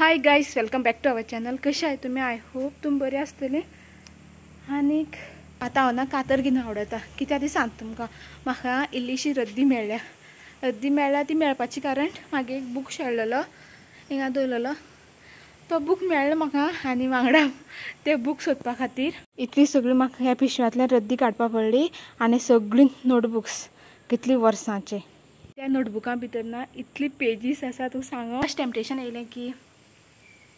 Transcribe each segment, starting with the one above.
Hi guys, welcome back to our channel. कशा आहे तुम्ही? आय होप तुम बरे आसतले. आणि आता हांव ना कातर घेवन आवडता कित्याक ती सांगता तुमकां. म्हाका इल्लीशी रद्दी मेळ्ळ्या ती मेळपाची कारण म्हागे एक बूक शेळलेलो हिंगा दवरलेलो. तो बूक मेळ्ळो म्हाका आनी वांगडा ते बूक सोदपा खातीर इतली सगळी म्हाका ह्या पिशव्यांतल्यान रद्दी काडपा पडली. आनी सगळी नोटबुक्स कितली वर्सांचे. त्या नोटबुकां भितर ना इतली पेजीस आसा तूं सांग. फस्ट टेम्पटेशन येयलें की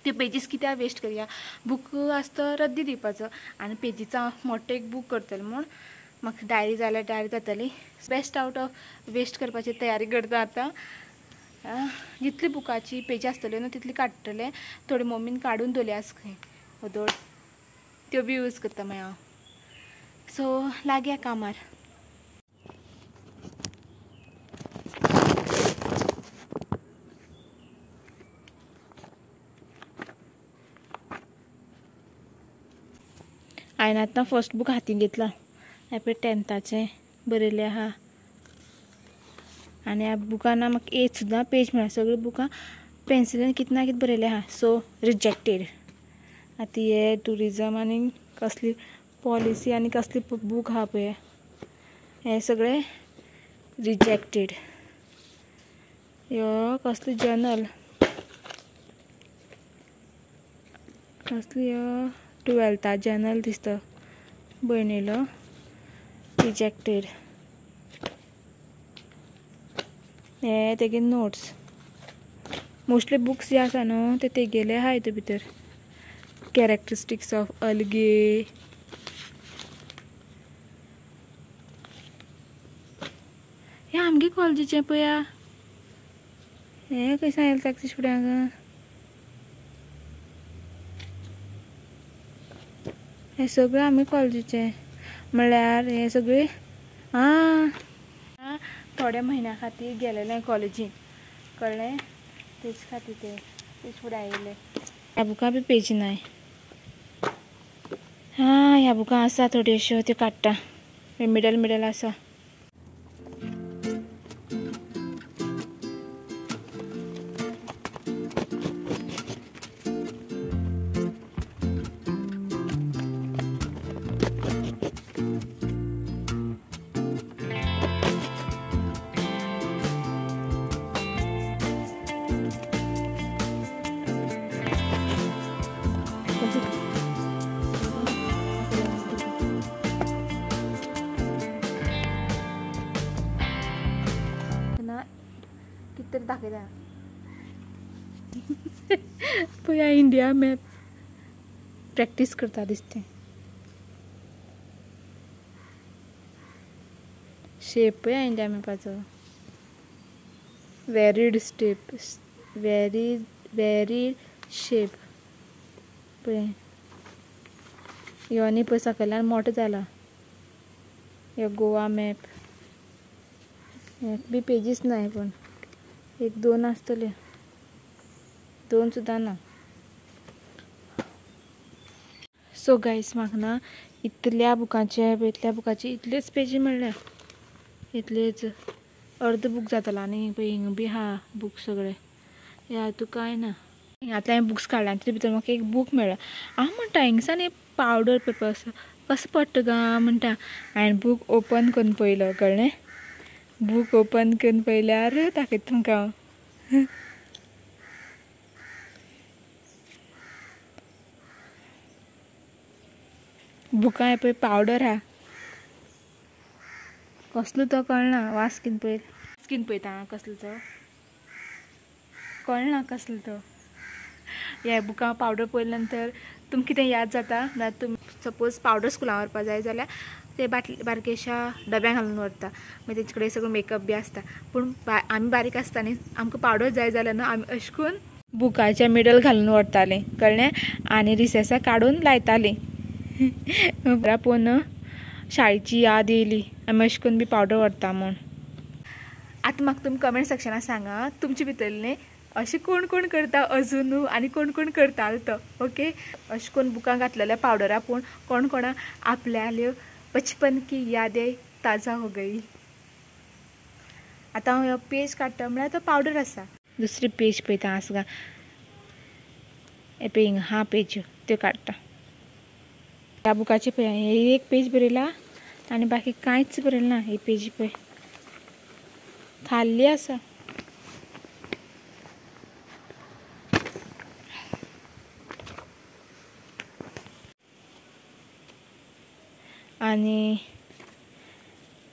ते पेजीस कित्याक वेस्ट करया, बूक आसता रद्दी दिवपाचो आनी पेजीचा मोठो एक बूक करतले म्हूण म्हाका डायरी जाल्यार डायरी जातली. बेस्ट आउट ऑफ वेस्ट करपाची तयारी करता आतां. जितली बुकाची पेजी आसतल्यो न्हू तितली काडटले. थोडी मम्मीन काडून दवरली आसा खंय वदोळ, त्यो बी यूज करता मागीर हांव. सो लागया कामार. हांवें आतां फर्स्ट बूक हातीन घेतला. हें पळय 10th बरयलें आहा. आनी ह्या बुकान म्हाका एक सुद्दां पेज मेळ्ळा. सगळीं बुकां पेन्सिलेन कितें ना कितें बरयलें आहा. सो रिजेक्टेड. आतां हे टुरिजम आनी कसली पॉलिसी आनी कसली बूक आहा पळय हे सगळें रिजेक्टेड. ह्यो कसली जर्नल, कसली 12th जर्नल दिसता भयणीलो. रिजेक्टेड. हे तेगे नोट्स. मोस्टली बुक्स जे आसा न्हू ते तेगेले आहा हितून भितर. कॅरेक्टरिस्टिक्स ऑफ अलगे, हे आमगे कॉलेजीचे पळया. हे खंय सांगलें ताका फुड्यांक. हे सगळे आमी कॉलेजीचे म्हणल्यार हे सगळे थोड्या म्हयन्या खातीर गेलेले कॉलेजीन कळ्ळें. तेज खातीर तेज फुडें आयिल्ले. ह्या बुकां बी पेजी नाय. ह्या बुकां आसा थोड्योश्यो त्यो काडटा. मिडल आसा. कितें दाखयता पळय इंडिया मॅप प्रॅक्टीस करता दिसता. शेप पळय इंडिया मॅपाचो. वेरीड स्टेप, वेरीड शेप पळय. ह्यो आनी पळय सकयल्यान मोठो जाला. ह्यो गोवा मॅप. हे बी पेजीस नाय पूण 1-2 आसतल्यो. 2 सुद्दां ना. सो गायस म्हाका ना इतल्या बुकाची इतलेच पेजी मेळ्ळ्या. इतलेच अर्द बूक जातालो. आनी पळय हिंगा बी आहा बूक सगळे. ह्या तू काय ना. आतां हांवें बुक्स काडला तितून भितर म्हाका एक बूक मेळ्ळा. हांव म्हणटा हिंगसान एक पावडर पेपर कसो पडटा गा म्हणटा. हांवें बूक ओपन करून पळयलो कळ्ळें. बूक ओपन करून पळयल्यार दाखयता तुमकां हांव. बुकां हे पळय पावडर आहा. कसलो तो कळना. वास किन पळयता कसलो तो कळना कसलो तो. ह्या बुकां पावडर पळयल्या नंतर तुमकां कितें याद जाता जाल्यार तुमी सपोज पावडर स्कुलां व्हरपा जाय जाल्यार ते बारकेशा डब्यान घालून व्हरता. मागीर तेचे कडेन सगळो मेकअप बी आसता. पूण आमी बारीक आसता न्ही, आमकां पावडर जाय जाल्यार न्हू आमी अशें करून बुकाच्या मिडल घालून व्हरतालीं कळ्ळें. आनी रिसेसाक काडून लायतालीं. पळोवन शाळेची याद येयली. आमी अशें करून बी पावडर व्हरता म्हूण. आतां म्हाका तुमी कमेंट सेक्शनान सांगा तुमचे भितरले अशें कोण करता अजून आनी कोण करतालो तो. ओके. अशें करून बुकां घातलेल्या पावडरा पूण कोणा आपल्याल्यो बचपन की यादें ताजा हो गई. आतां हांव पेज काडटा म्हळ्यार तो पावडर आसा. दुसरी पेज पळयता आसगा. हे पेज हा पेज ते काढता त्या बुकाचे पे एक पेज बरयला आणि बाकी कांयच बरयलें ना ही पेज पळय खाली आसा आणि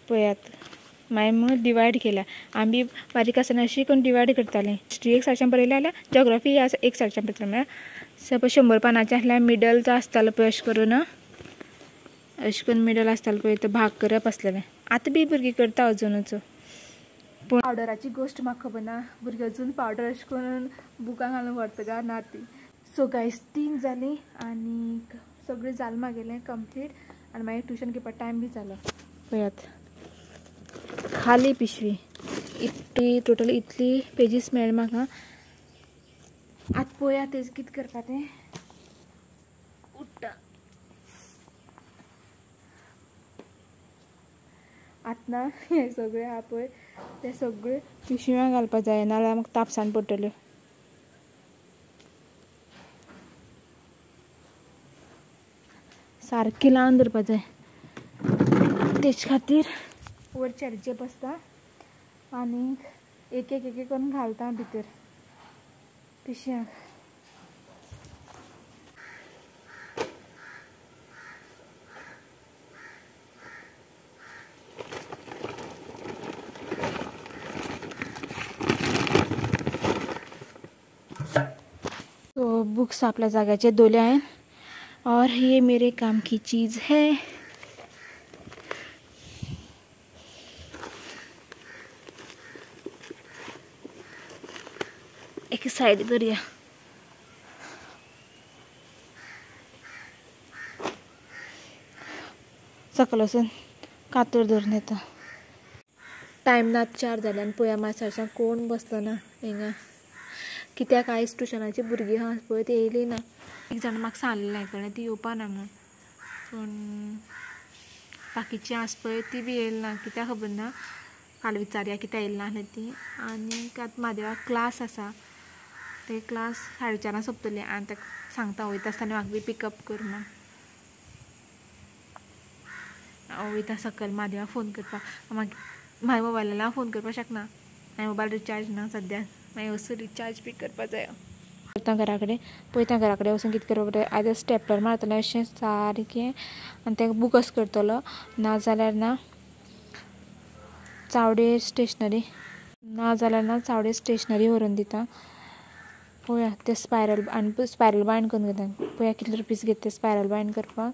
पळयात मागीर मग डिवायड केला आमी बारीक आसतना अशी करून डिवायड करताले हिस्ट्री एक सायडच्यान बरयलें जाल्यार जॉग्राफी एक सायडच्यान बरयतालें म्हळ्यार सपोज 100 पानांचें आसल्यार मिडल तो आसतालो पळय अशें करून मिडल आसतालो पळय तो भाग करप आसलेलें आतां बी भुरगीं करता अजुनूच पूण पावडराची गोश्ट म्हाका खबर ना भुरगीं अजून पावडर अशें करून बुकां घालून व्हरता काय ना ती सो गायज 3 जालीं आनी सगळें जालें म्हागेलें कंप्लीट आनी मागीर ट्युशन घेवपाक टायम बी जालो पळयात खाली पिशवी इतली टोटल इतली पेजीस मेळ्ळे म्हाका आतां पळोवया तेजें कितें करपा तें उठ्ठा आतां ना हें सगळें आहा पळय तें सगळें पिशव्यां घालपाक जाय नाजाल्यार म्हाका तापसान पडटल्यो सारकी लावन दवरपा जाय तेज खातीर वयर चॅरीचेर बसता आनी एक एक करून घालता भितर पिशव्यांक तो बुक्स अपने जगह दोले हैं और ये मेरे काम की चीज़ है एक साइड दरिया सकल वचून कातर धरून येता टायम ना 4 जाले आनी पळया मातशें कोण बसतना हिंगा कित्याक आयज ट्युशनाची भुरगीं आहा पळय ती येयली ना एक जाण म्हाका सांगलेलें कळ्ळें ती येवपा ना म्हणून पूण बाकीचीं आस पळय ती बी येयली ना कित्याक खबर ना काल विचारया कित्याक येयली ना आसली ती आनी आतां म्हादेवाक क्लास आसा ते क्लास 4:30 सोंपतले आनी ताका सांगता वयता आसतना म्हाका बी पिकअप कर म्हणून हांव वयता सकयल म्हादेवाक फोन करपाक म्हाज्या मोबायलान हांव फोन करपाक शकना म्हाज्या मोबायल रिचार्ज ना सद्याक मागीर वचून रिचार्ज बी करपा जाय पळयता घरा कडेन पळयता घरा कडेन वचून कितें करपा पडटा आयदर स्टेपलर मारतलें अशें सारकें आनी तेका बूक असो करतलो नाजाल्यार ना चावडेर स्टेशनरी व्हरून दिता पळया ते स्पायरल आनी स्पायरल बायंड करून घेता पळया कितले रुपीस घेता ते स्पायरल बायंड करपाक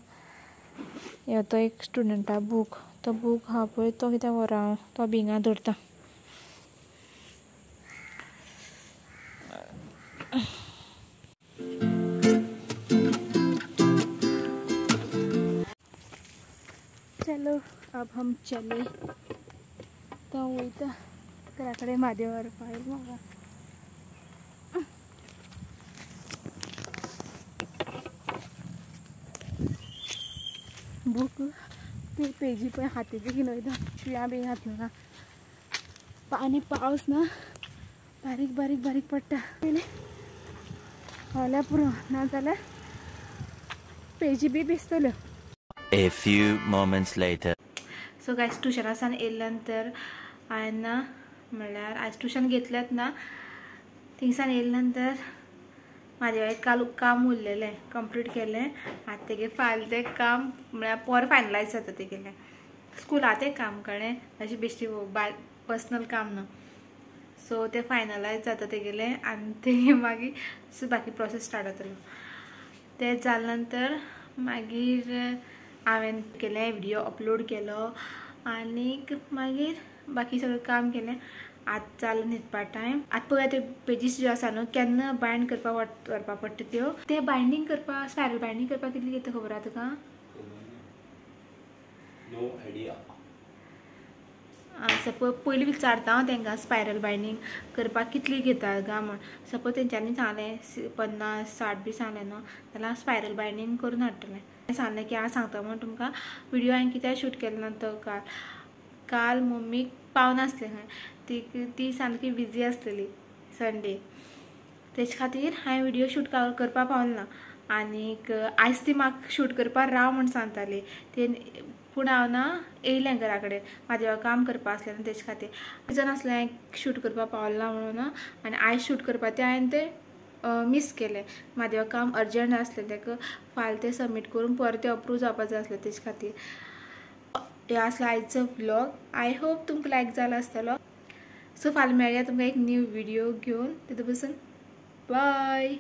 ह्यो तो एक स्टुडंटा बूक तो बूक आहा पळय तो कित्याक व्हरा हांव तो भिंगा दवरता चलो अब हम चले तो वयता घरा कडेन म्हादेव व्हरपा येयलो म्हाका बूक ते पेजी पळय हातीचे घेवन वयता पिशव्यां बी घातलें ना आनी पावस ना बारीक बारीक बारीक पडटा पयलीं फाल्यां पुरो नाजाल्यार पेजी बी भिजतल्यो A few moments later. So guys ट्युशनासान येयल्या नंतर हांवें ना म्हणल्यार आयज ट्युशन घेतलेंच ना थिंगसान येयल्या नंतर म्हाजें काल काम उरलेलें कंप्लीट केलें आतां तेगे फाल्यां तें काम म्हळ्यार पर फायनलायज जाता तेगेलें स्कुलाचें काम कळ्ळें अशें बेश्टी पर्सनल काम ना सो तें फायनलायज जाता तेगेलें आनी तें मागीर बाकी प्रोसेस स्टार्ट जातलो तें जाले नंतर मागीर हांवें केलें व्हिडियो अपलोड केलो आनीक मागीर बाकी सगळें काम केलें आतां जालो न्हिदपा टायम आतां पळय ते पेजीस ज्यो आसा न्हू केन्ना बायंड करपाक व्हरपाक पडटा त्यो ते बायंडींग करपाक स्पायरल बायंडींग करपाक कितली घेता खबर आहा तुका No idea. सपोज पयलीं विचारता हांव तांकां स्पायरल बायंडींग करपाक कितली घेता गा म्हण सपोज तेंच्यांनी सांगलें 50-60 बी सांगलें न्हू जाल्यार स्पायरल बायंडींग करून हाडटलें सांगलें की हांव सांगता म्हण तुमकां व्हिडियो हांवें कित्याक शूट केलो ना तो काल मम्मीक पावनासलें खंय ती सामकी बिजी आसलेली संडे तेच खातीर हांवें व्हिडिओ शूट करपा पावलें ना आनीक आयज ती म्हाका शूट करपा राव म्हण सांगताली ते पूण हांव ना येयलें घरा कडेन म्हाजें काम करपा आसलें न्हू तेजे खातीर रिजन आसलें हांवें शूट करपा पावलें ना म्हणून आनी आयज शूट करपा तें हांवें तें मिस केलें म्हाजें काम अर्जंट आसलें तेका फाल्यां तें सबमीट करून परतें तें अप्रूव जावपा जाय आसलें तेजे खातीर हे आसलो आयचो व्लॉग आय होप तुमकां लायक जालो आसतलो सो फाल्यां मेळया तुमकां एक न्यू व्हिडिओ घेवन तितून बसून बाय